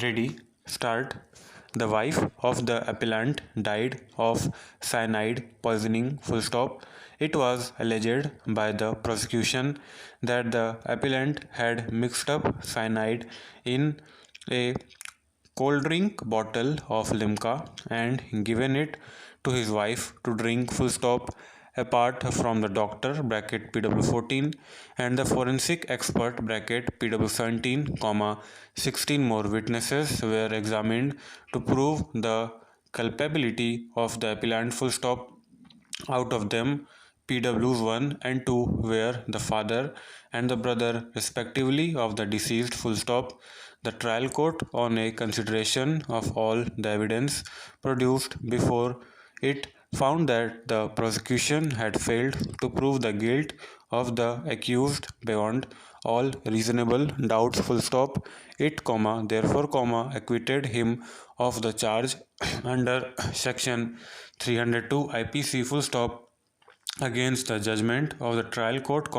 Ready, start. The wife of the appellant died of cyanide poisoning. Full stop. It was alleged by the prosecution that the appellant had mixed up cyanide in a cold drink bottle of Limca and given it to his wife to drink. Full stop. Apart from the doctor bracket PW14 and the forensic expert bracket PW17, 16 more witnesses were examined to prove the culpability of the appellant. Full stop. Out of them, PWs 1 and 2 were the father and the brother respectively of the deceased. Full stop. The trial court, on a consideration of all the evidence produced before it, found that the prosecution had failed to prove the guilt of the accused beyond all reasonable doubts. Full stop. It, therefore, acquitted him of the charge under section 302 IPC. Full stop. Against the judgment of the trial court,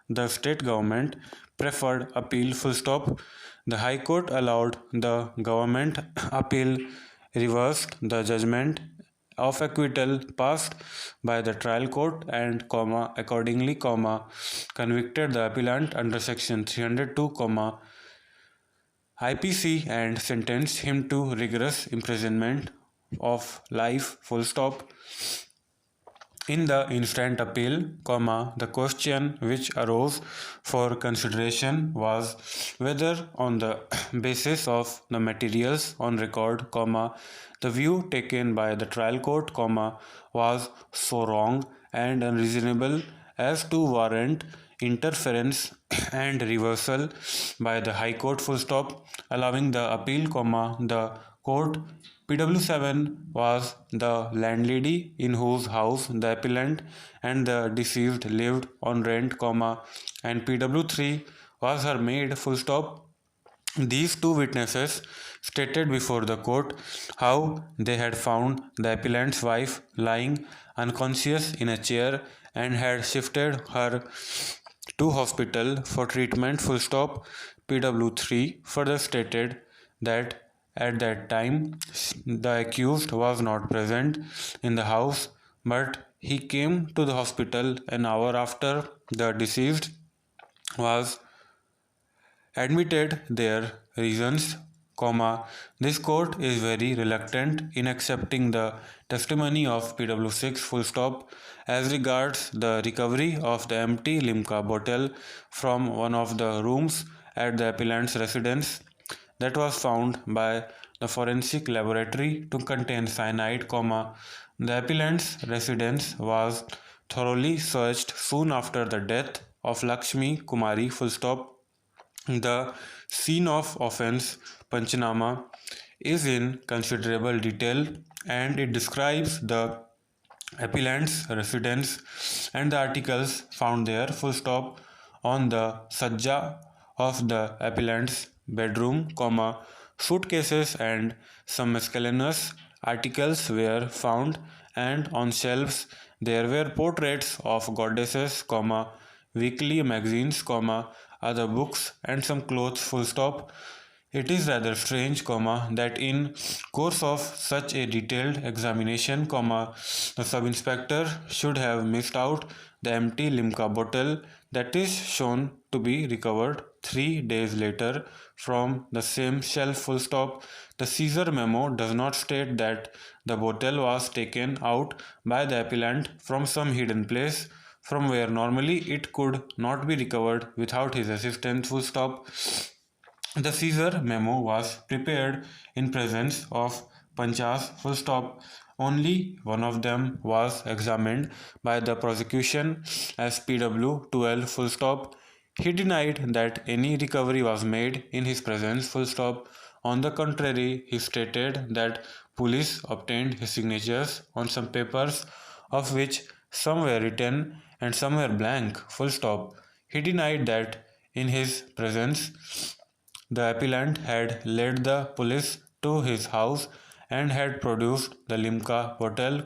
the state government preferred appeal. Full stop. The High Court allowed the government appeal, reversed the judgment of acquittal passed by the trial court and, accordingly, convicted the appellant under section 302, IPC and sentenced him to rigorous imprisonment of life. Full stop. In the instant appeal, the question which arose for consideration was whether, on the basis of the materials on record, the view taken by the trial court, was so wrong and unreasonable as to warrant interference and reversal by the High Court. Full stop. Allowing the appeal, the court PW7 was the landlady in whose house the appellant and the deceased lived on rent, and PW3 was her maid. Full stop. These two witnesses stated before the court how they had found the appellant's wife lying unconscious in a chair and had shifted her to hospital for treatment. Full stop. PW3 further stated that at that time, the accused was not present in the house, but he came to the hospital an hour after the deceased was admitted there. Reasons, this court is very reluctant in accepting the testimony of PW6, full stop, as regards the recovery of the empty Limca bottle from one of the rooms at the appellant's residence that was found by the forensic laboratory to contain cyanide, the appellant's residence was thoroughly searched soon after the death of Lakshmi Kumari, full stop. The scene of offense, Panchanama, is in considerable detail and it describes the appellant's residence and the articles found there, full stop. On the sajja of the appellant's bedroom, suitcases and some miscellaneous articles were found, and on shelves there were portraits of goddesses, weekly magazines, other books and some clothes, full stop. It is rather strange, that in course of such a detailed examination, the sub-inspector should have missed out the empty Limca bottle that is shown to be recovered 3 days later from the same shelf, full stop. The seizure memo does not state that the bottle was taken out by the appellant from some hidden place from where normally it could not be recovered without his assistance, full stop. The seizure memo was prepared in presence of Panchas, full stop. Only one of them was examined by the prosecution as PW12, full stop. He denied that any recovery was made in his presence, full stop. On the contrary, he stated that police obtained his signatures on some papers, of which some were written and some were blank, full stop. He denied that in his presence the appellant had led the police to his house and had produced the Limca bottle,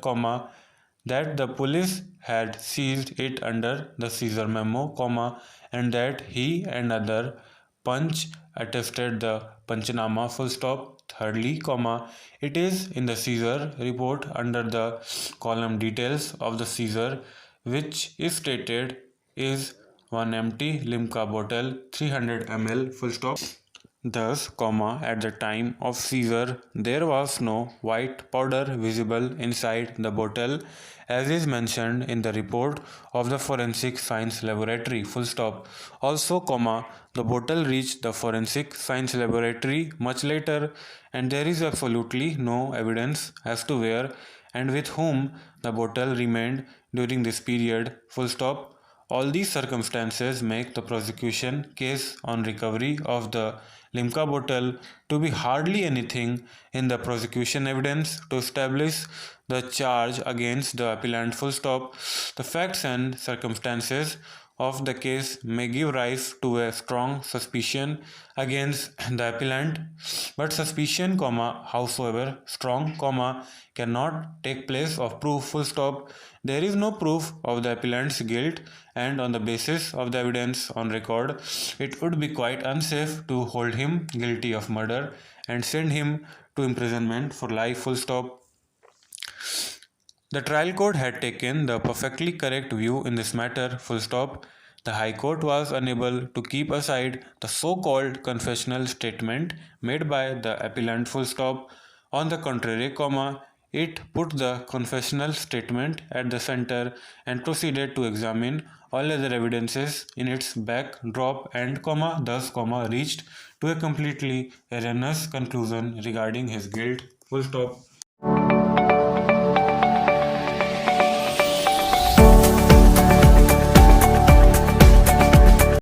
that the police had seized it under the seizure memo, and that he and other Punch attested the Panchanama full stop. Thirdly, comma, it is in the Caesar report under the column details of the Caesar, which is stated is one empty Limca bottle 300 ml full stop. Thus, comma, at the time of Caesar, there was no white powder visible inside the bottle, as is mentioned in the report of the Forensic Science Laboratory, full stop. Also, comma, the bottle reached the Forensic Science Laboratory much later, and there is absolutely no evidence as to where and with whom the bottle remained during this period, full stop. All these circumstances make the prosecution case on recovery of the Limca bottle to be hardly anything in the prosecution evidence to establish the charge against the appellant, full stop. The facts and circumstances of the case may give rise to a strong suspicion against the appellant, but suspicion, comma, howsoever strong, comma, cannot take place of proof, full stop. There is no proof of the appellant's guilt, and on the basis of the evidence on record, it would be quite unsafe to hold him guilty of murder and send him to imprisonment for life, full stop. The trial court had taken the perfectly correct view in this matter, full stop. The High Court was unable to keep aside the so-called confessional statement made by the appellant, full stop. On the contrary, comma, it put the confessional statement at the center and proceeded to examine all other evidences in its backdrop and, comma, thus, comma, reached to a completely erroneous conclusion regarding his guilt, full stop.